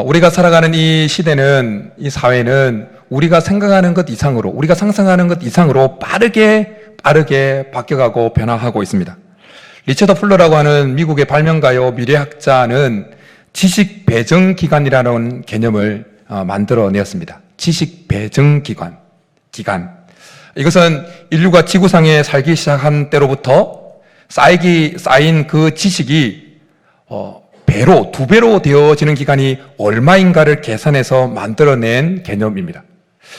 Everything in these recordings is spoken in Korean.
우리가 살아가는 이 시대는, 이 사회는 우리가 생각하는 것 이상으로, 우리가 상상하는 것 이상으로 빠르게 바뀌어가고 변화하고 있습니다. 리처드 풀러라고 하는 미국의 발명가요 미래학자는 지식 배정 기간이라는 개념을 만들어내었습니다. 지식 배정 기간. 이것은 인류가 지구상에 살기 시작한 때로부터 쌓인 그 지식이 배로, 2배로 되어지는 기간이 얼마인가를 계산해서 만들어낸 개념입니다.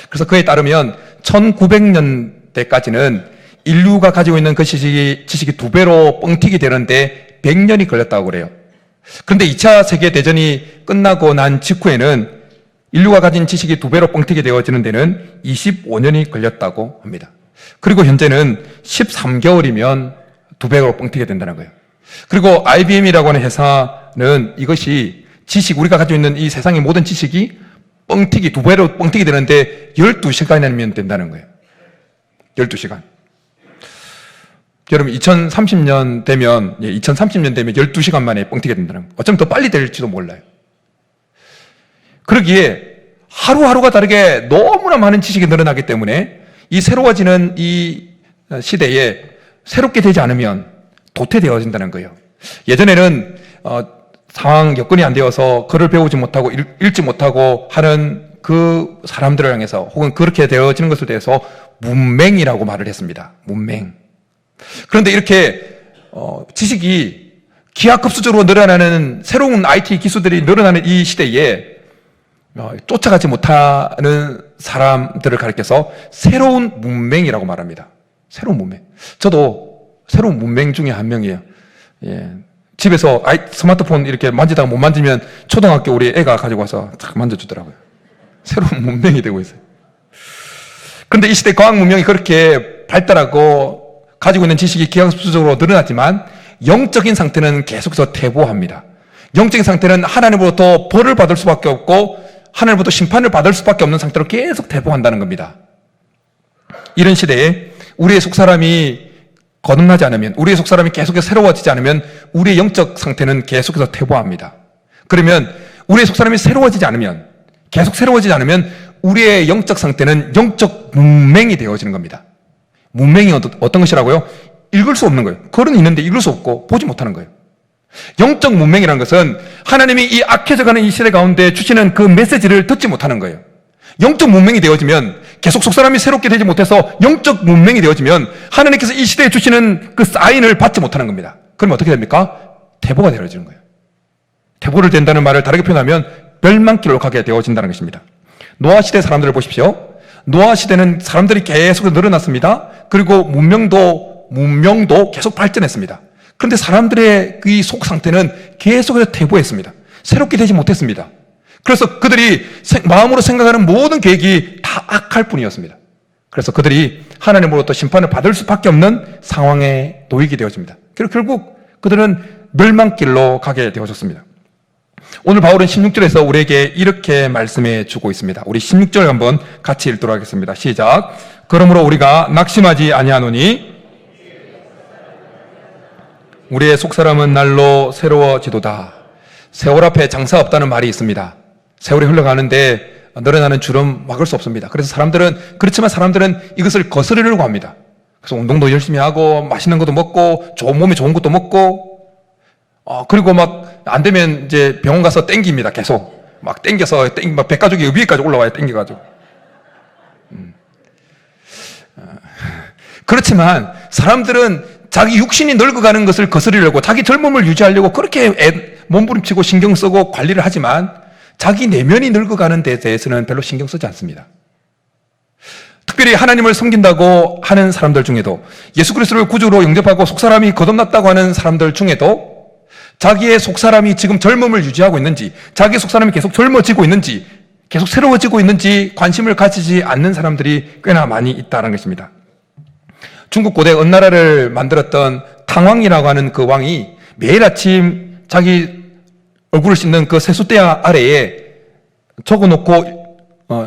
그래서 그에 따르면 1900년대까지는 인류가 가지고 있는 그 지식이 2배로 뻥튀기 되는데 100년이 걸렸다고 그래요. 그런데 2차 세계대전이 끝나고 난 직후에는 인류가 가진 지식이 2배로 뻥튀기 되어지는 데는 25년이 걸렸다고 합니다. 그리고 현재는 13개월이면 2배로 뻥튀기 된다는 거예요. 그리고 IBM이라고 하는 회사는 이것이 우리가 가지고 있는 이 세상의 모든 지식이 2배로 뻥튀기 되는데 12시간이면 된다는 거예요. 12시간. 여러분, 2030년 되면 12시간 만에 뻥튀기 된다는 거예요. 어쩌면 더 빨리 될지도 몰라요. 그러기에 하루하루가 다르게 너무나 많은 지식이 늘어나기 때문에 이 새로워지는 이 시대에 새롭게 되지 않으면 도태되어진다는 거예요. 예전에는 상황 여건이 안 되어서 글을 배우지 못하고 읽지 못하고 하는 그 사람들을 향해서 혹은 그렇게 되어지는 것에 대해서 문맹이라고 말을 했습니다. 문맹. 그런데 이렇게 지식이 기하급수적으로 늘어나는 새로운 IT 기술들이 늘어나는 이 시대에 쫓아가지 못하는 사람들을 가리켜서 새로운 문맹이라고 말합니다. 새로운 문맹. 저도 새로운 문맹 중에 한 명이에요. 예. 집에서 스마트폰 이렇게 만지다가 못 만지면 초등학교 우리 애가 가지고 와서 탁 만져주더라고요. 새로운 문맹이 되고 있어요. 그런데 이 시대 과학 문명이 그렇게 발달하고 가지고 있는 지식이 기하급수적으로 늘어났지만 영적인 상태는 계속해서 퇴보합니다. 영적인 상태는 하나님으로부터 벌을 받을 수밖에 없고 하나님으로부터 심판을 받을 수밖에 없는 상태로 계속 퇴보한다는 겁니다. 이런 시대에 우리의 속사람이 거듭나지 않으면, 우리의 속사람이 계속해서 새로워지지 않으면 우리의 영적 상태는 계속해서 퇴보합니다. 그러면 우리의 속사람이 계속 새로워지지 않으면 우리의 영적 상태는 영적 문맹이 되어지는 겁니다. 문맹이 어떤 것이라고요? 읽을 수 없는 거예요. 글은 있는데 읽을 수 없고 보지 못하는 거예요. 영적 문맹이라는 것은 하나님이 이 악해져가는 이 시대 가운데 주시는 그 메시지를 듣지 못하는 거예요. 영적 문맹이 되어지면, 계속 속사람이 새롭게 되지 못해서 영적 문맹이 되어지면 하나님께서 이 시대에 주시는 그 사인을 받지 못하는 겁니다. 그러면 어떻게 됩니까? 퇴보가 되어지는 거예요. 퇴보를 된다는 말을 다르게 표현하면 멸망길로 가게 되어진다는 것입니다. 노아 시대 사람들을 보십시오. 노아 시대는 사람들이 계속 늘어났습니다. 그리고 문명도 계속 발전했습니다. 그런데 사람들의 이 속 상태는 계속해서 퇴보했습니다. 새롭게 되지 못했습니다. 그래서 그들이 마음으로 생각하는 모든 계획이 다 악할 뿐이었습니다. 그래서 그들이 하나님으로부터 심판을 받을 수밖에 없는 상황에 놓이게 되어집니다. 그리고 결국 그들은 멸망길로 가게 되어졌습니다. 오늘 바울은 16절에서 우리에게 이렇게 말씀해 주고 있습니다. 우리 16절 한번 같이 읽도록 하겠습니다. 시작. 그러므로 우리가 낙심하지 아니하노니 우리의 속사람은 날로 새로워지도다. 세월 앞에 장사 없다는 말이 있습니다. 세월이 흘러가는데 늘어나는 줄은 막을 수 없습니다. 그렇지만 사람들은 이것을 거스르려고 합니다. 그래서 운동도 열심히 하고 맛있는 것도 먹고 몸에 좋은 것도 먹고 그리고 막 안 되면 이제 병원 가서 땡깁니다. 계속 막 땡겨서 막 백가죽이 위에까지 올라와요. 땡겨가지고. 그렇지만 사람들은 자기 육신이 늙어가는 것을 거스르려고, 자기 젊음을 유지하려고 그렇게 몸부림치고 신경 쓰고 관리를 하지만 자기 내면이 늙어가는 데 대해서는 별로 신경 쓰지 않습니다. 특별히 하나님을 섬긴다고 하는 사람들 중에도, 예수 그리스도를 구주로 영접하고 속사람이 거듭났다고 하는 사람들 중에도 자기의 속사람이 지금 젊음을 유지하고 있는지, 자기의 속사람이 계속 젊어지고 있는지, 계속 새로워지고 있는지 관심을 가지지 않는 사람들이 꽤나 많이 있다는 것입니다. 중국 고대 어느 나라를 만들었던 탕왕이라고 하는 그 왕이 매일 아침 자기 얼굴을 씻는 그 세숫대 아래에 적어놓고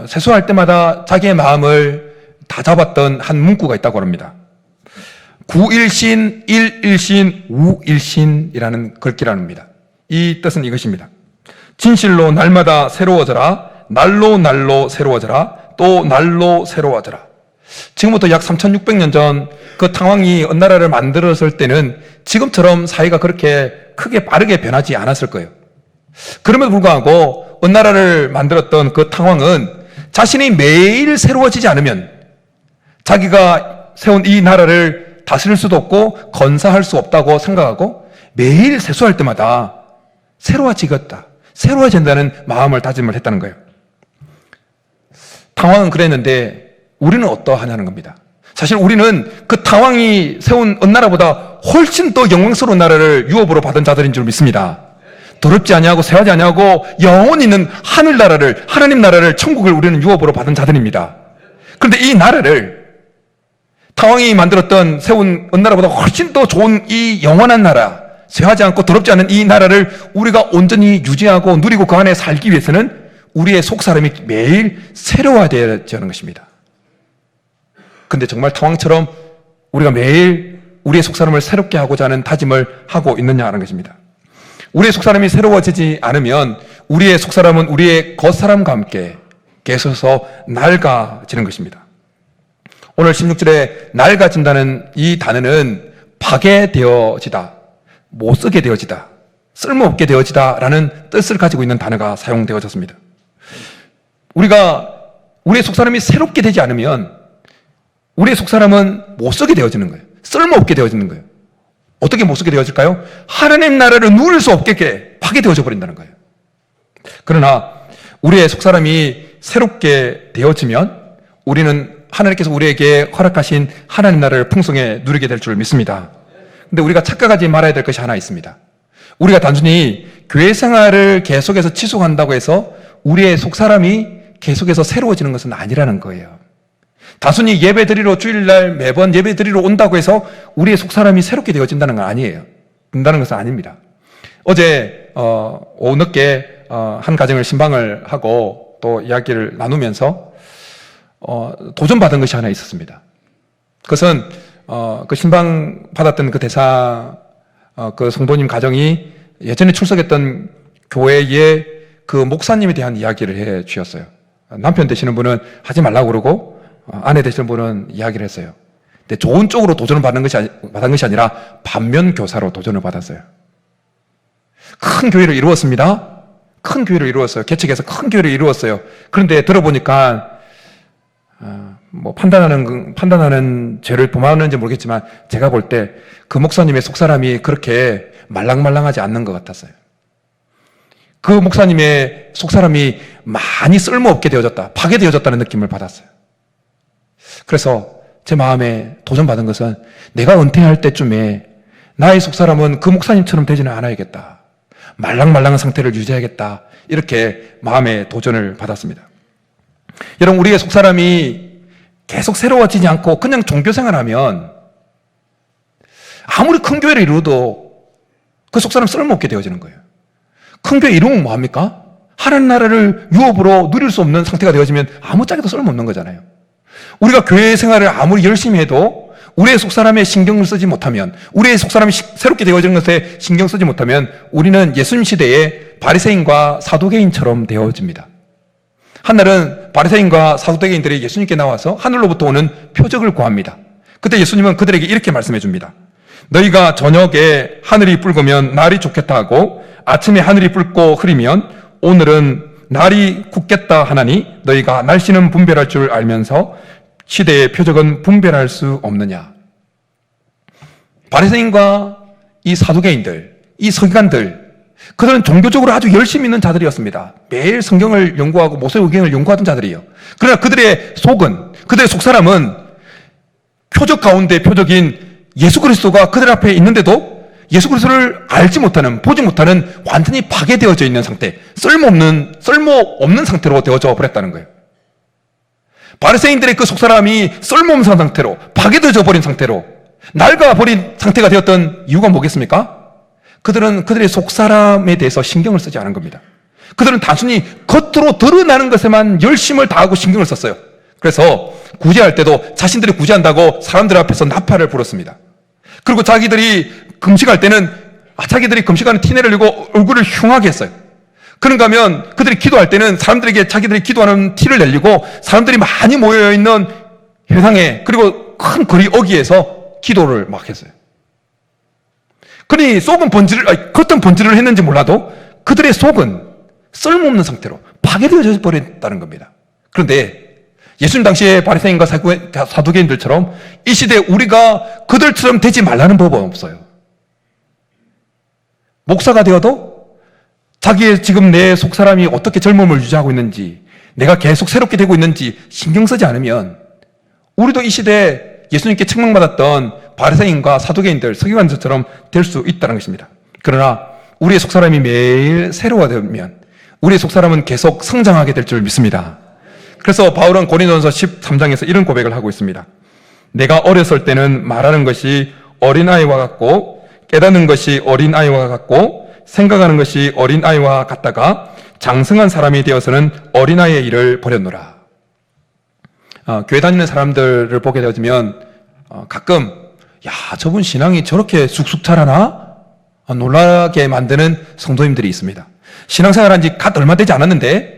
세수할 때마다 자기의 마음을 다잡았던 한 문구가 있다고 합니다. 구일신, 일일신, 우일신이라는 글귀랍니다. 이 뜻은 이것입니다. 진실로 날마다 새로워져라. 날로 날로 새로워져라. 또 날로 새로워져라. 지금부터 약 3600년 전 그 탕왕이 은나라를 만들었을 때는 지금처럼 사회가 그렇게 크게 빠르게 변하지 않았을 거예요. 그럼에도 불구하고 은나라를 만들었던 그 탕왕은 자신이 매일 새로워지지 않으면 자기가 세운 이 나라를 다스릴 수도 없고 건사할 수 없다고 생각하고 매일 세수할 때마다 새로워지겠다, 새로워진다는 마음을 다짐을 했다는 거예요. 탕왕은 그랬는데 우리는 어떠하냐는 겁니다. 사실 우리는 그 탕왕이 세운 은나라보다 훨씬 더 영광스러운 나라를 유업으로 받은 자들인 줄 믿습니다. 더럽지 아니하고 세하지 아니하고 영원히 있는 하늘나라를, 하나님 나라를, 천국을 우리는 유업으로 받은 자들입니다. 그런데 이 나라를 탕왕이 만들었던 세운 은나라보다 훨씬 더 좋은 이 영원한 나라, 세하지 않고 더럽지 않은 이 나라를 우리가 온전히 유지하고 누리고 그 안에 살기 위해서는 우리의 속사람이 매일 새로워야 되는 것입니다. 근데 정말 탕왕처럼 우리가 매일 우리의 속사람을 새롭게 하고자 하는 다짐을 하고 있느냐 하는 것입니다. 우리의 속사람이 새로워지지 않으면 우리의 속사람은 우리의 겉사람과 함께 계속해서 낡아지는 것입니다. 오늘 16절에 낡아진다는 이 단어는 파괴되어지다, 못쓰게 되어지다, 쓸모없게 되어지다라는 뜻을 가지고 있는 단어가 사용되어졌습니다. 우리가 우리의 속사람이 새롭게 되지 않으면 우리의 속사람은 못쓰게 되어지는 거예요. 쓸모없게 되어지는 거예요. 어떻게 못쓰게 되어질까요? 하나님 나라를 누릴 수 없게 파괴되어져 버린다는 거예요. 그러나 우리의 속사람이 새롭게 되어지면 우리는 하나님께서 우리에게 허락하신 하나님 나라를 풍성히 누리게 될 줄 믿습니다. 근데 우리가 착각하지 말아야 될 것이 하나 있습니다. 우리가 단순히 교회 생활을 계속해서 지속한다고 해서 우리의 속사람이 계속해서 새로워지는 것은 아니라는 거예요. 단순히 예배드리러 주일날 매번 예배드리러 온다고 해서 우리의 속사람이 새롭게 되어진다는 건 아니에요. 된다는 것은 아닙니다. 어제 오후 늦게 한 가정을 신방을 하고 또 이야기를 나누면서 도전받은 것이 하나 있었습니다. 그것은 그 신방 받았던 그 대상 그 성도님 가정이 예전에 출석했던 교회의 그 목사님에 대한 이야기를 해 주셨어요. 남편 되시는 분은 하지 말라고 그러고 아내 되시는 분은 이야기를 했어요. 근데 좋은 쪽으로 도전을 받은 것이 아니라 반면 교사로 도전을 받았어요. 큰 교회를 이루었습니다. 큰 교회를 이루었어요. 개척해서 큰 교회를 이루었어요. 그런데 들어보니까 뭐 판단하는 죄를 범하는지 모르겠지만 제가 볼 때 그 목사님의 속사람이 그렇게 말랑말랑하지 않는 것 같았어요. 그 목사님의 속사람이 많이 쓸모없게 되어졌다, 파괴되어졌다는 느낌을 받았어요. 그래서 제 마음에 도전받은 것은 내가 은퇴할 때쯤에 나의 속사람은 그 목사님처럼 되지는 않아야겠다, 말랑말랑한 상태를 유지해야겠다, 이렇게 마음에 도전을 받았습니다. 여러분, 우리의 속사람이 계속 새로워지지 않고 그냥 종교생활하면 아무리 큰 교회를 이루어도 그 속사람 쓸모없게 되어지는 거예요. 큰 교회 이루면 뭐합니까? 하나님 나라를 유업으로 누릴 수 없는 상태가 되어지면 아무짝에도 쓸모없는 거잖아요. 우리가 교회 생활을 아무리 열심히 해도 우리의 속사람에 신경을 쓰지 못하면, 우리의 속사람이 새롭게 되어지는 것에 신경 쓰지 못하면 우리는 예수님 시대의 바리새인과 사두개인처럼 되어집니다. 한날은 바리새인과 사두개인들이 예수님께 나와서 하늘로부터 오는 표적을 구합니다. 그때 예수님은 그들에게 이렇게 말씀해 줍니다. 너희가 저녁에 하늘이 붉으면 날이 좋겠다 하고 아침에 하늘이 붉고 흐리면 오늘은 날이 굳겠다 하나니 너희가 날씨는 분별할 줄 알면서 시대의 표적은 분별할 수 없느냐. 바리새인과 이 사두개인들, 이 서기관들, 그들은 종교적으로 아주 열심히 있는 자들이었습니다. 매일 성경을 연구하고 모세오경을 연구하던 자들이에요. 그러나 그들의 속은, 그들의 속사람은 표적 가운데 표적인 예수 그리스도가 그들 앞에 있는데도 예수 그리스도를 알지 못하는, 보지 못하는 완전히 파괴되어져 있는 상태, 쓸모없는 상태로 되어져 버렸다는 거예요. 바리새인들의 그 속사람이 쓸모없는 상태로, 파괴되어져 버린 상태로, 낡아버린 상태가 되었던 이유가 뭐겠습니까? 그들은 그들의 속사람에 대해서 신경을 쓰지 않은 겁니다. 그들은 단순히 겉으로 드러나는 것에만 열심을 다하고 신경을 썼어요. 그래서 구제할 때도 자신들이 구제한다고 사람들 앞에서 나팔을 불었습니다. 그리고 자기들이 금식할 때는 자기들이 금식하는 티내를 내고 얼굴을 흉하게 했어요. 그런가 하면 그들이 기도할 때는 사람들에게 자기들이 기도하는 티를 내려고 사람들이 많이 모여있는 회상에 그리고 큰 거리 어귀에서 기도를 막 했어요. 그러니 속은 겉은 번지를 했는지 몰라도 그들의 속은 쓸모없는 상태로 파괴되어져 버렸다는 겁니다. 그런데 예수님 당시에 바리새인과 사두개인들처럼 이 시대에 우리가 그들처럼 되지 말라는 법은 없어요. 목사가 되어도 자기의 지금 내 속사람이 어떻게 젊음을 유지하고 있는지, 내가 계속 새롭게 되고 있는지 신경 쓰지 않으면 우리도 이 시대에 예수님께 책망받았던 바리새인과 사두개인들, 서기관들처럼 될 수 있다는 것입니다. 그러나 우리의 속사람이 매일 새로워지면 우리의 속사람은 계속 성장하게 될 줄 믿습니다. 그래서 바울은 고린도전서 13장에서 이런 고백을 하고 있습니다. 내가 어렸을 때는 말하는 것이 어린아이와 같고 깨닫는 것이 어린아이와 같고 생각하는 것이 어린아이와 같다가 장성한 사람이 되어서는 어린아이의 일을 버렸노라. 교회 다니는 사람들을 보게 되어지면 가끔 저분 신앙이 저렇게 쑥쑥 자라나? 놀라게 만드는 성도님들이 있습니다. 신앙생활한 지 갓 얼마 되지 않았는데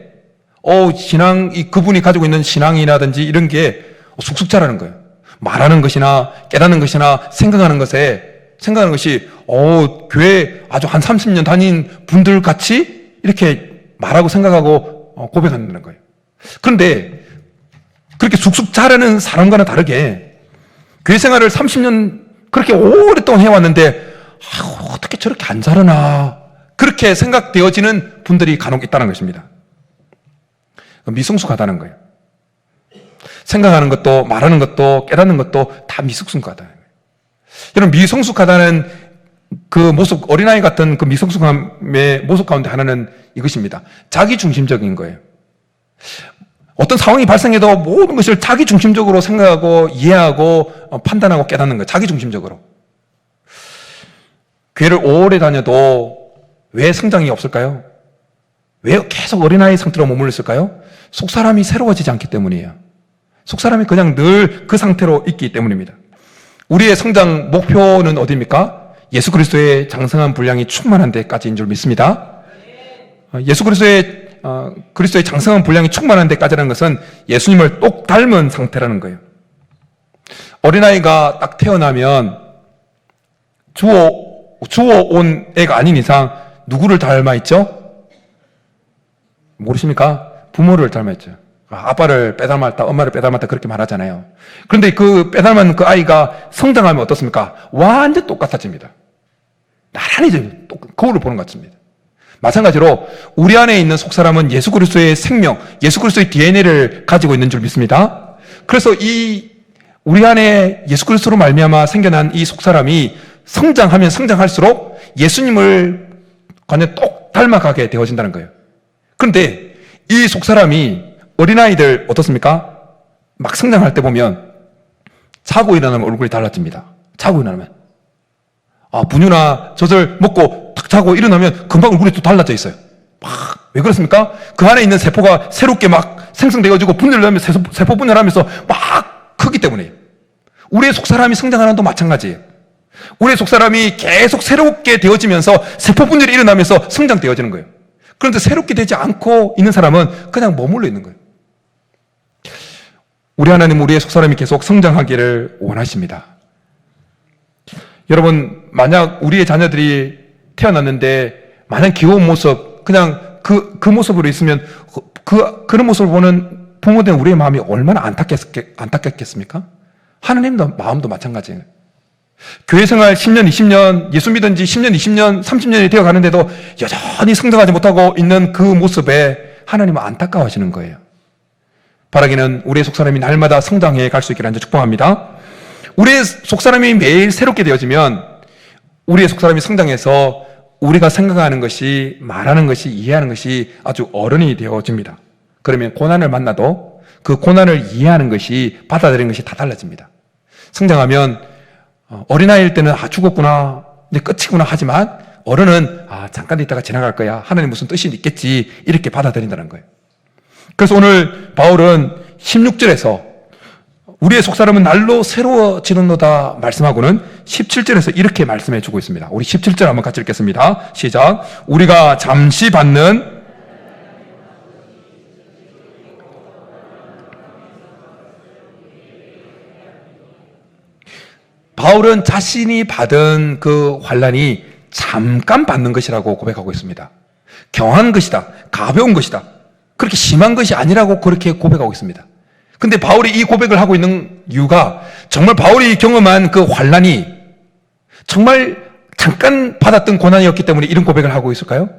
그분이 가지고 있는 신앙이라든지 이런 게 쑥쑥 자라는 거예요. 말하는 것이나 깨닫는 것이나 생각하는 것이 교회 아주 한 30년 다닌 분들 같이 이렇게 말하고 생각하고 고백한다는 거예요. 그런데 그렇게 쑥쑥 자라는 사람과는 다르게 교회 생활을 30년 그렇게 오랫동안 해왔는데 어떻게 저렇게 안 자라나 그렇게 생각되어지는 분들이 간혹 있다는 것입니다. 미성숙하다는 거예요. 생각하는 것도 말하는 것도 깨닫는 것도 다 미성숙하다는 거예요. 여러분, 미성숙하다는 그 모습, 어린아이 같은 그 미성숙함의 모습 가운데 하나는 이것입니다. 자기중심적인 거예요. 어떤 상황이 발생해도 모든 것을 자기중심적으로 생각하고 이해하고 판단하고 깨닫는 거예요. 자기중심적으로. 교회를 오래 다녀도 왜 성장이 없을까요? 왜 계속 어린아이 상태로 머물러 있을까요? 속사람이 새로워지지 않기 때문이에요. 속사람이 그냥 늘 그 상태로 있기 때문입니다. 우리의 성장 목표는 어디입니까? 예수 그리스도의 장성한 분량이 충만한 데까지인 줄 믿습니다. 예수 그리스도의 장성한 분량이 충만한 데까지라는 것은 예수님을 똑 닮은 상태라는 거예요. 어린아이가 딱 태어나면 주워온 애가 아닌 이상 누구를 닮아 있죠? 모르십니까? 부모를 닮아 있죠. 아빠를 빼닮았다, 엄마를 빼닮았다 그렇게 말하잖아요. 그런데 그 빼닮은 그 아이가 성장하면 어떻습니까? 완전 똑같아집니다. 나란히 거울을 보는 것 같습니다. 마찬가지로 우리 안에 있는 속사람은 예수 그리스도의 생명, 예수 그리스도의 DNA를 가지고 있는 줄 믿습니다. 그래서 우리 안에 예수 그리스도로 말미암아 생겨난 이 속사람이 성장하면 성장할수록 예수님을 완전 똑 닮아가게 되어진다는 거예요. 그런데 이 속사람이 어린아이들 어떻습니까? 막 성장할 때 보면 자고 일어나면 얼굴이 달라집니다. 자고 일어나면 분유나 젖을 먹고 탁 자고 일어나면 금방 얼굴이 또 달라져 있어요. 왜 그렇습니까? 그 안에 있는 세포가 새롭게 막 생성되어지고 분열을 하면 세포 분열하면서 막 크기 때문에 우리의 속사람이 성장하는 것도 마찬가지예요. 우리의 속사람이 계속 새롭게 되어지면서 세포 분열이 일어나면서 성장되어지는 거예요. 그런데 새롭게 되지 않고 있는 사람은 그냥 머물러 있는 거예요. 우리 하나님 우리의 속사람이 계속 성장하기를 원하십니다. 여러분, 만약 우리의 자녀들이 태어났는데 마냥 귀여운 모습, 그냥 그 모습으로 있으면 그런 모습을 보는 부모된 우리의 마음이 얼마나 안타깝겠습니까? 하나님도 마음도 마찬가지예요. 교회 생활 10년, 20년, 예수 믿은 지 10년, 20년, 30년이 되어 가는데도 여전히 성장하지 못하고 있는 그 모습에 하나님은 안타까워하시는 거예요. 바라기는 우리의 속사람이 날마다 성장해 갈 수 있기를 축복합니다. 우리의 속사람이 매일 새롭게 되어지면 우리의 속사람이 성장해서 우리가 생각하는 것이, 말하는 것이, 이해하는 것이 아주 어른이 되어집니다. 그러면 고난을 만나도 그 고난을 이해하는 것이, 받아들이는 것이 다 달라집니다. 성장하면 어린아이일 때는 죽었구나, 이제 끝이구나 하지만 어른은 잠깐 있다가 지나갈 거야, 하나님 무슨 뜻이 있겠지, 이렇게 받아들인다는 거예요. 그래서 오늘 바울은 16절에서 우리의 속사람은 날로 새로워지는도다 말씀하고는 17절에서 이렇게 말씀해 주고 있습니다. 우리 17절 한번 같이 읽겠습니다. 시작. 우리가 잠시 받는 바울은 자신이 받은 그 환난이 잠깐 받는 것이라고 고백하고 있습니다. 경한 것이다. 가벼운 것이다. 그렇게 심한 것이 아니라고 그렇게 고백하고 있습니다. 근데 바울이 이 고백을 하고 있는 이유가 정말 바울이 경험한 그 환난이 정말 잠깐 받았던 고난이었기 때문에 이런 고백을 하고 있을까요?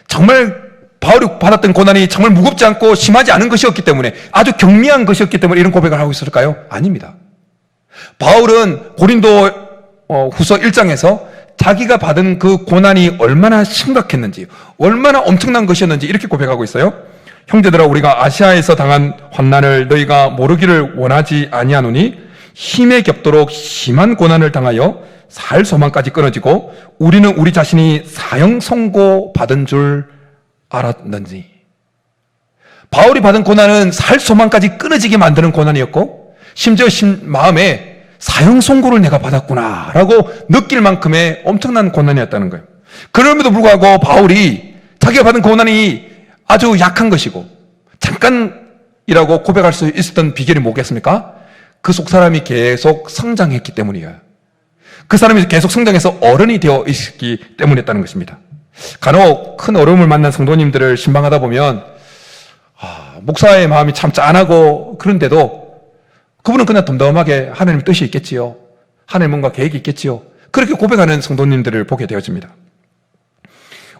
정말 바울이 받았던 고난이 정말 무겁지 않고 심하지 않은 것이었기 때문에 아주 경미한 것이었기 때문에 이런 고백을 하고 있을까요? 아닙니다. 바울은 고린도 후서 1장에서 자기가 받은 그 고난이 얼마나 심각했는지, 얼마나 엄청난 것이었는지 이렇게 고백하고 있어요. 형제들아, 우리가 아시아에서 당한 환난을 너희가 모르기를 원하지 아니하노니 힘에 겹도록 심한 고난을 당하여 살 소망까지 끊어지고 우리는 우리 자신이 사형 선고 받은 줄 알았는지. 바울이 받은 고난은 살 소망까지 끊어지게 만드는 고난이었고 심지어 마음에 사형 선고를 내가 받았구나 라고 느낄 만큼의 엄청난 고난이었다는 거예요. 그럼에도 불구하고 바울이 자기가 받은 고난이 아주 약한 것이고 잠깐이라고 고백할 수 있었던 비결이 뭐겠습니까? 그 속 사람이 계속 성장했기 때문이에요. 그 사람이 계속 성장해서 어른이 되어 있기 때문이었다는 것입니다. 간혹 큰 어려움을 만난 성도님들을 신방하다 보면 목사의 마음이 참 짠하고 그런데도 그분은 그냥 덤덤하게 하나님 뜻이 있겠지요. 하나님 뭔가 계획이 있겠지요. 그렇게 고백하는 성도님들을 보게 되어집니다.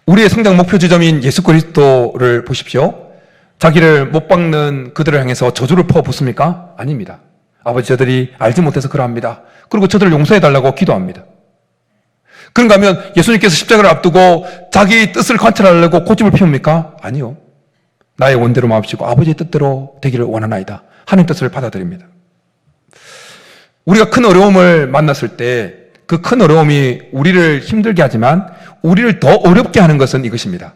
우리의 성장 목표 지점인 예수 그리스도를 보십시오. 자기를 못 박는 그들을 향해서 저주를 퍼붓습니까? 아닙니다. 아버지, 저들이 알지 못해서 그러합니다. 그리고 저들을 용서해달라고 기도합니다. 그런가 하면 예수님께서 십자가를 앞두고 자기 뜻을 관찰하려고 고집을 피웁니까? 아니요. 나의 원대로 마옵시고 아버지의 뜻대로 되기를 원하나이다. 하나님 뜻을 받아들입니다. 우리가 큰 어려움을 만났을 때 그 큰 어려움이 우리를 힘들게 하지만 우리를 더 어렵게 하는 것은 이것입니다.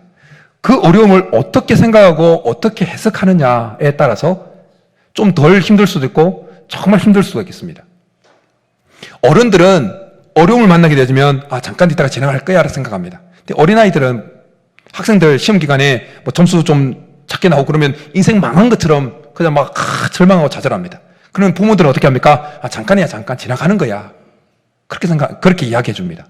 그 어려움을 어떻게 생각하고 어떻게 해석하느냐에 따라서 좀 덜 힘들 수도 있고 정말 힘들 수도 있겠습니다. 어른들은 어려움을 만나게 되면 잠깐 있다가 지나갈 거야 라고 생각합니다. 근데 어린아이들은 학생들 시험 기간에 뭐 점수 좀 작게 나오고 그러면 인생 망한 것처럼 그냥 막 절망하고 좌절합니다. 그러면 부모들은 어떻게 합니까? 잠깐이야, 잠깐 지나가는 거야. 그렇게 이야기해 줍니다.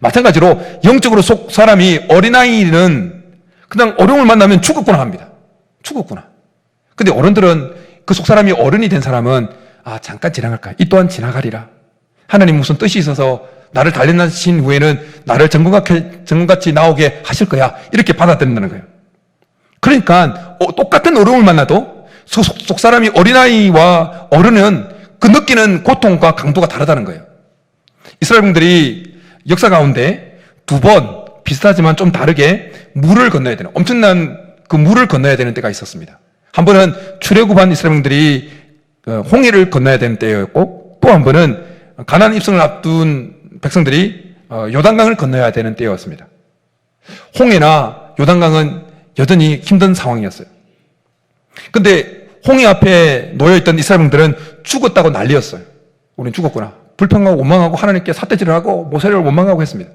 마찬가지로 영적으로 속 사람이 어린아이는 그냥 어려움을 만나면 죽었구나 합니다. 죽었구나. 근데 어른들은 그 속 사람이 어른이 된 사람은 잠깐 지나갈까? 이 또한 지나가리라. 하나님 무슨 뜻이 있어서 나를 단련하신 후에는 나를 정금같이 나오게 하실 거야. 이렇게 받아들인다는 거예요. 그러니까 똑같은 어려움을 만나도 속 사람이 어린아이와 어른은 그 느끼는 고통과 강도가 다르다는 거예요. 이스라엘 분들이 역사 가운데 두 번 비슷하지만 좀 다르게 물을 건너야 되는, 엄청난 그 물을 건너야 되는 때가 있었습니다. 한 번은 출애굽한 이스라엘 분들이 홍해를 건너야 되는 때였고, 또 한 번은 가나안 입성을 앞둔 백성들이 요단강을 건너야 되는 때였습니다. 홍해나 요단강은 여전히 힘든 상황이었어요. 근데 홍해 앞에 놓여있던 이스라엘 분들은 죽었다고 난리였어요. 우린 죽었구나. 불평하고 원망하고 하나님께 삿대질을 하고 모세를 원망하고 했습니다.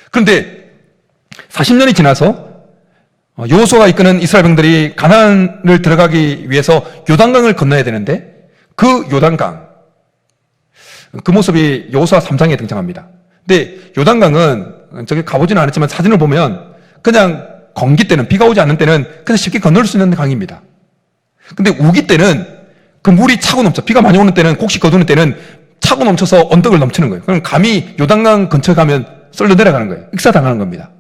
그런데 40년이 지나서 여호수아가 이끄는 이스라엘 백성들이 가나안을 들어가기 위해서 요단강을 건너야 되는데 그 요단강, 그 모습이 여호수아 3장에 등장합니다. 근데 요단강은 저기 가보지는 않았지만 사진을 보면 그냥 건기 때는, 비가 오지 않는 때는 그냥 쉽게 건널 수 있는 강입니다. 근데 우기 때는 그 물이 차고 넘쳐, 비가 많이 오는 때는, 곡식 거두는 때는 차고 넘쳐서 언덕을 넘치는 거예요. 그럼 감히 요단강 근처에 가면 썰려 내려가는 거예요. 익사당하는 겁니다.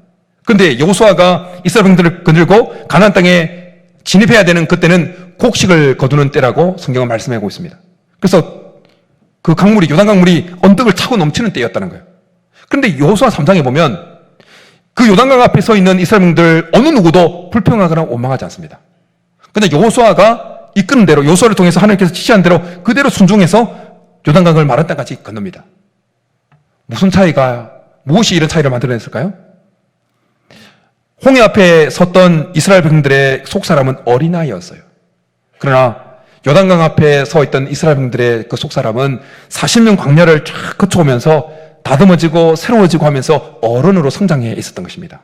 그런데 여호수아가 이스라엘 백성들을 건들고 가나안 땅에 진입해야 되는 그때는 곡식을 거두는 때라고 성경은 말씀하고 있습니다. 그래서 그 강물이, 요단강 물이 언덕을 차고 넘치는 때였다는 거예요. 그런데 여호수아 3장에 보면 그 요단강 앞에 서 있는 이스라엘 백성들 어느 누구도 불평하거나 원망하지 않습니다. 그런데 여호수아가 이끄는 대로, 여호수아를 통해서 하나님께서 지시한 대로 그대로 순종해서 요단강을 마른 땅까지 건넙니다. 무엇이 이런 차이를 만들어냈을까요? 홍해 앞에 섰던 이스라엘 백성들의 속사람은 어린아이였어요. 그러나 요단강 앞에 서 있던 이스라엘 백성들의 그 속사람은 40년 광야를 쫙 거쳐오면서 다듬어지고 새로워지고 하면서 어른으로 성장해 있었던 것입니다.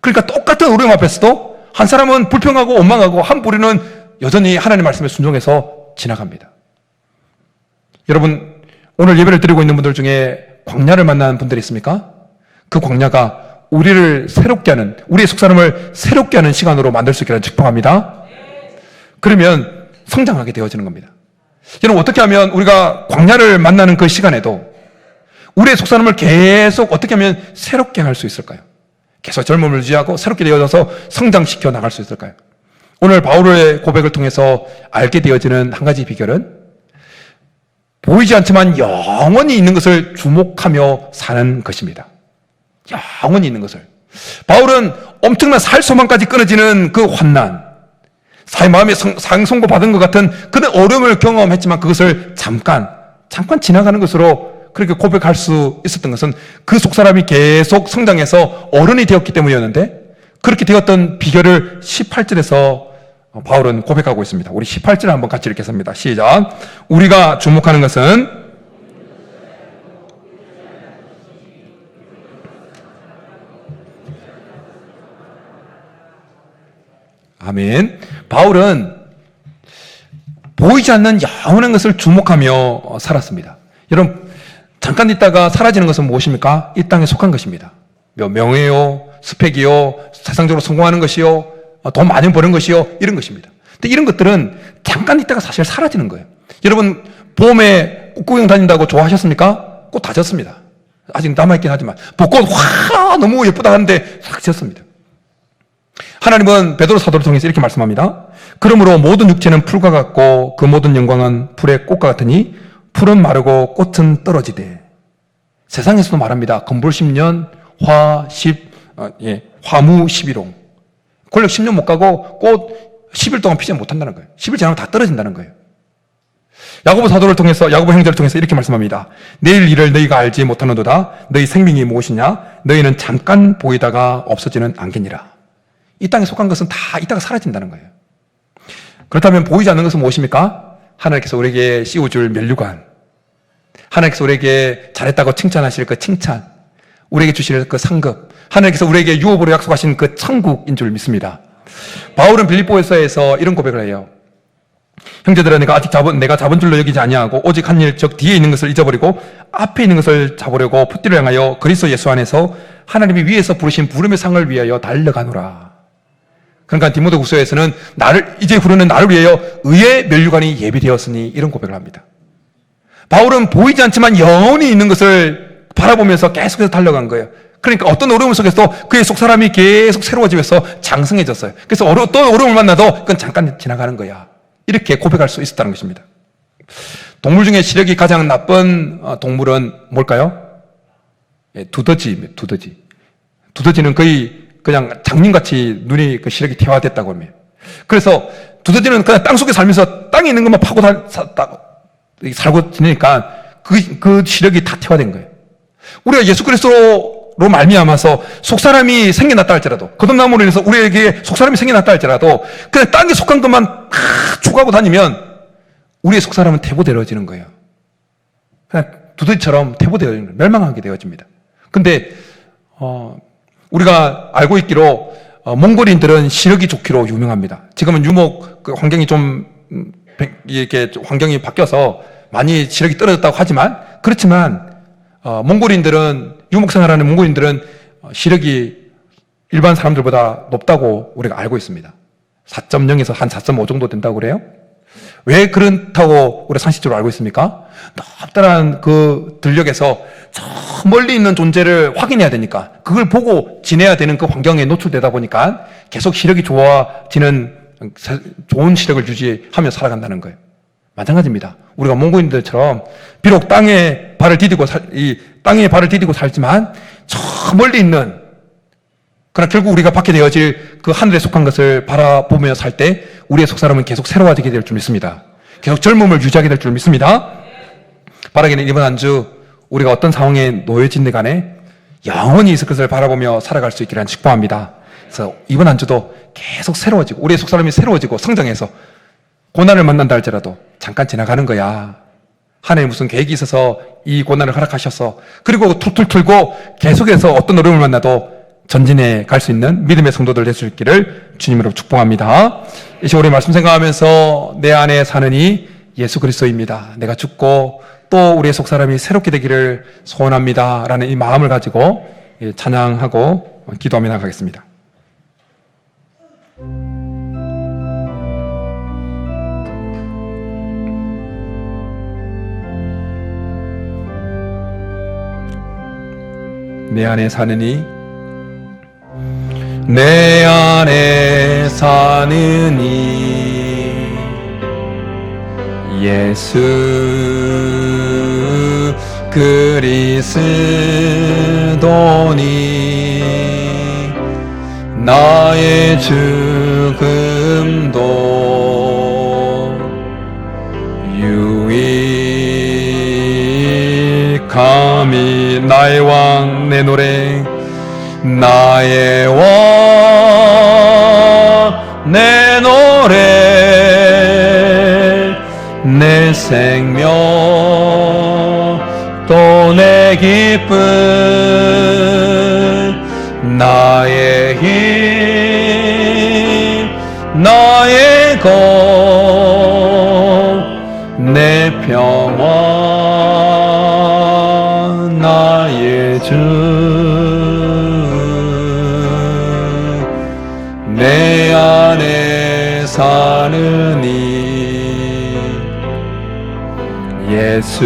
그러니까 똑같은 어려움 앞에서도 한 사람은 불평하고 원망하고 한 뿌리는 여전히 하나님의 말씀에 순종해서 지나갑니다. 여러분, 오늘 예배를 드리고 있는 분들 중에 광야를 만나는 분들이 있습니까? 그 광야가 우리를 새롭게 하는, 우리의 속사람을 새롭게 하는 시간으로 만들 수 있기를 축복합니다. 그러면 성장하게 되어지는 겁니다. 여러분, 어떻게 하면 우리가 광야를 만나는 그 시간에도 우리의 속사람을 계속 어떻게 하면 새롭게 할 수 있을까요? 계속 젊음을 유지하고 새롭게 되어져서 성장시켜 나갈 수 있을까요? 오늘 바울의 고백을 통해서 알게 되어지는 한 가지 비결은 보이지 않지만 영원히 있는 것을 주목하며 사는 것입니다. 영원히 있는 것을. 바울은 엄청난 살 소망까지 끊어지는 그 환난, 사의 마음에 상송고 받은 것 같은 그런 어려움을 경험했지만 그것을 잠깐 지나가는 것으로 그렇게 고백할 수 있었던 것은 그 속사람이 계속 성장해서 어른이 되었기 때문이었는데, 그렇게 되었던 비결을 18절에서 바울은 고백하고 있습니다. 우리 18절 한번 같이 읽겠습니다. 시작. 우리가 주목하는 것은 아멘. 바울은 보이지 않는 영원한 것을 주목하며 살았습니다. 여러분, 잠깐 있다가 사라지는 것은 무엇입니까? 이 땅에 속한 것입니다. 명예요, 스펙이요, 세상적으로 성공하는 것이요, 돈 많이 버는 것이요, 이런 것입니다. 근데 이런 것들은 잠깐 있다가 사실 사라지는 거예요. 여러분, 봄에 꽃 구경 다닌다고 좋아하셨습니까? 꽃 다 졌습니다. 아직 남아있긴 하지만 벚꽃 너무 예쁘다 하는데 싹 졌습니다. 하나님은 베드로 사도를 통해서 이렇게 말씀합니다. 그러므로 모든 육체는 풀과 같고 그 모든 영광은 풀의 꽃과 같으니 풀은 마르고 꽃은 떨어지되. 세상에서도 말합니다. 건불 10년, 화무 11홍. 권력 10년 못 가고 꽃 10일 동안 피지 못한다는 거예요. 10일 지나면 다 떨어진다는 거예요. 야고보 사도를 통해서, 야고보 형제를 통해서 이렇게 말씀합니다. 내일 일을 너희가 알지 못하는도다. 너희 생명이 무엇이냐? 너희는 잠깐 보이다가 없어지는 안개니라. 이 땅에 속한 것은 다 이따가 사라진다는 거예요. 그렇다면 보이지 않는 것은 무엇입니까? 하나님께서 우리에게 씌워줄 면류관, 하나님께서 우리에게 잘했다고 칭찬하실 그 칭찬, 우리에게 주실 그 상급, 하나님께서 우리에게 유업으로 약속하신 그 천국인 줄 믿습니다. 바울은 빌립보에서에서 이런 고백을 해요. 형제들아, 내가 잡은 줄로 여기지 아니하고 오직 한 일, 즉 뒤에 있는 것을 잊어버리고 앞에 있는 것을 잡으려고 풋대를 향하여 그리스도 예수 안에서 하나님이 위에서 부르신 부름의 상을 위하여 달려가노라. 그러니까 디모데후서에서는 이제 부르는 나를 위하여 의의 면류관이 예비되었으니, 이런 고백을 합니다. 바울은 보이지 않지만 영원히 있는 것을 바라보면서 계속해서 달려간 거예요. 그러니까 어떤 어려움 속에서도 그의 속사람이 계속 새로워지면서 장성해졌어요. 그래서 어떤 어려움을 만나도 그건 잠깐 지나가는 거야. 이렇게 고백할 수 있었다는 것입니다. 동물 중에 시력이 가장 나쁜 동물은 뭘까요? 두더지입니다. 두더지는 거의 그냥 장님같이 눈이 그 시력이 퇴화됐다고 합니다. 그래서 두더지는 그냥 땅속에 살면서 땅에 있는 것만 파고 살고 지내니까 그 시력이 다 퇴화된 거예요. 우리가 예수 그리스도로 말미암아서 속사람이 생겨났다 할지라도, 거듭남으로 인해서 우리에게 속사람이 생겨났다 할지라도 그냥 땅에 속한 것만 다 추구하고 다니면 우리의 속사람은 퇴보되어지는 거예요. 그냥 두더지처럼 퇴보되어지는 거예요. 멸망하게 되어집니다. 근데 우리가 알고 있기로 몽골인들은 시력이 좋기로 유명합니다. 지금은 유목 환경이 좀 이렇게 환경이 바뀌어서 많이 시력이 떨어졌다고 하지만, 그렇지만 유목 생활하는 몽골인들은 시력이 일반 사람들보다 높다고 우리가 알고 있습니다. 4.0에서 한 4.5 정도 된다고 그래요. 왜 그렇다고 우리가 상식적으로 알고 있습니까? 높다란 그 들녘에서 저 멀리 있는 존재를 확인해야 되니까, 그걸 보고 지내야 되는 그 환경에 노출되다 보니까 계속 시력이 좋아지는, 좋은 시력을 유지하며 살아간다는 거예요. 마찬가지입니다. 우리가 몽고인들처럼 비록 땅에 발을 디디고 살지만 저 멀리 있는, 그러나 결국 우리가 받게 되어질 그 하늘에 속한 것을 바라보며 살 때 우리의 속사람은 계속 새로워지게 될 줄 믿습니다. 계속 젊음을 유지하게 될 줄 믿습니다. 바라기는 이번 한 주 우리가 어떤 상황에 놓여진 데 간에 영원히 있을 것을 바라보며 살아갈 수 있기를 축복합니다. 그래서 이번 한 주도 계속 새로워지고 우리의 속사람이 새로워지고 성장해서 고난을 만난다 할지라도 잠깐 지나가는 거야. 하나님 무슨 계획이 있어서 이 고난을 허락하셔서, 그리고 툴툴 틀고 계속해서 어떤 어려움을 만나도 전진해 갈 수 있는 믿음의 성도들 될 수 있기를 주님으로 축복합니다. 이 시간 우리 말씀 생각하면서 내 안에 사는 이 예수 그리스도입니다. 내가 죽고 또 우리의 속사람이 새롭게 되기를 소원합니다 라는 이 마음을 가지고 찬양하고 기도하며 나가겠습니다. 내 안에 사느니 내 안에 사느니 예수 그리스도니 나의 죽음도 유익함이 나의 왕 내 노래 나의 왕 내 노래 내 생명 또 내 기쁨 나의 힘 나의 것 내 평화 나의 주 내 안에 사느니 예수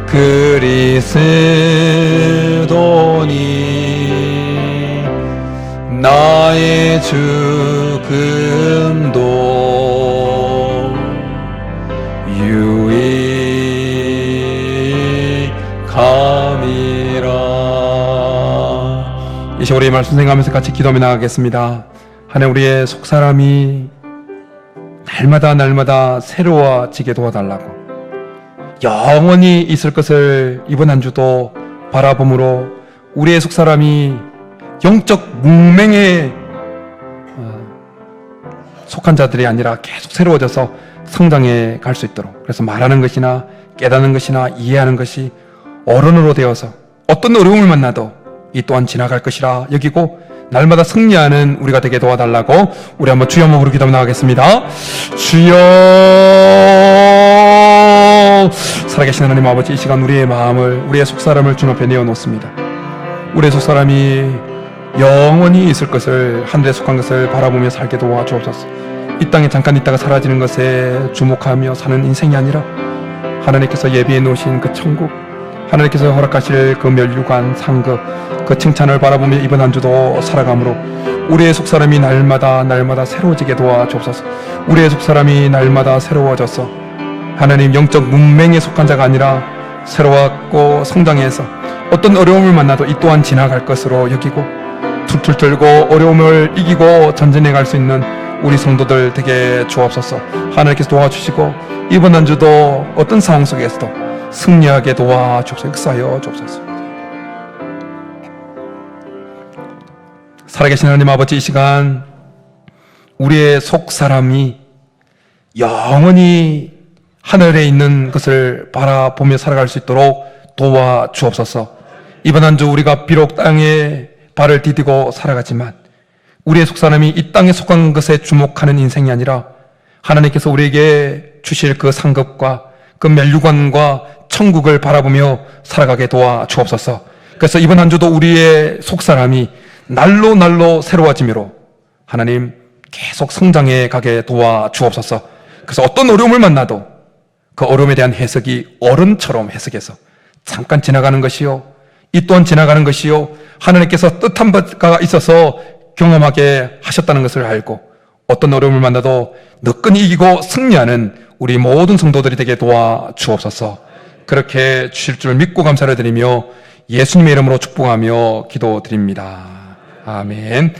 그리스도니 나의 죽음도 유익함이라. 이 시간에 이 말씀 생각하면서 같이 기도하며 나가겠습니다. 하나님, 우리의 속사람이 날마다 새로워지게 도와달라고, 영원히 있을 것을 이번 한 주도 바라봄으로 우리의 속사람이 영적 문맹에 속한 자들이 아니라 계속 새로워져서 성장해 갈 수 있도록, 그래서 말하는 것이나 깨닫는 것이나 이해하는 것이 어른으로 되어서 어떤 어려움을 만나도 이 또한 지나갈 것이라 여기고 날마다 승리하는 우리가 되게 도와달라고 우리 한번 주여 한번 부르고 기도하며 나가겠습니다. 주여. 살아계신 하나님 아버지, 이 시간 우리의 마음을, 우리의 속사람을 주님 앞에 내어놓습니다. 우리의 속사람이 영원히 있을 것을, 하늘에 속한 것을 바라보며 살게 도와주옵소서. 이 땅에 잠깐 있다가 사라지는 것에 주목하며 사는 인생이 아니라 하나님께서 예비해 놓으신 그 천국, 하나님께서 허락하실 그 면류관 상급, 그 칭찬을 바라보며 이번 한 주도 살아감으로 우리의 속사람이 날마다 새로워지게 도와주옵소서. 우리의 속사람이 날마다 새로워져서 하나님 영적 문맹에 속한 자가 아니라 새로웠고 성장해서 어떤 어려움을 만나도 이 또한 지나갈 것으로 여기고 툴툴 들고 어려움을 이기고 전진해 갈 수 있는 우리 성도들 되게 주옵소서. 하나님께서 도와주시고 이번 한 주도 어떤 상황 속에서도 승리하게 도와주옵소서. 역사하여 주옵소서. 살아계신 하나님 아버지, 이 시간 우리의 속사람이 영원히 하늘에 있는 것을 바라보며 살아갈 수 있도록 도와주옵소서. 이번 한 주 우리가 비록 땅에 발을 디디고 살아가지만 우리의 속사람이 이 땅에 속한 것에 주목하는 인생이 아니라 하나님께서 우리에게 주실 그 상급과 그 면류관과 천국을 바라보며 살아가게 도와주옵소서. 그래서 이번 한 주도 우리의 속사람이 날로 새로워지므로 하나님 계속 성장해 가게 도와주옵소서. 그래서 어떤 어려움을 만나도 그 어려움에 대한 해석이 어른처럼 해석해서 잠깐 지나가는 것이요, 이 또한 지나가는 것이요, 하나님께서 뜻한 바가 있어서 경험하게 하셨다는 것을 알고 어떤 어려움을 만나도 너끈히 이기고 승리하는 우리 모든 성도들이 되게 도와주옵소서. 그렇게 주실 줄 믿고 감사를 드리며 예수님의 이름으로 축복하며 기도드립니다. 아멘.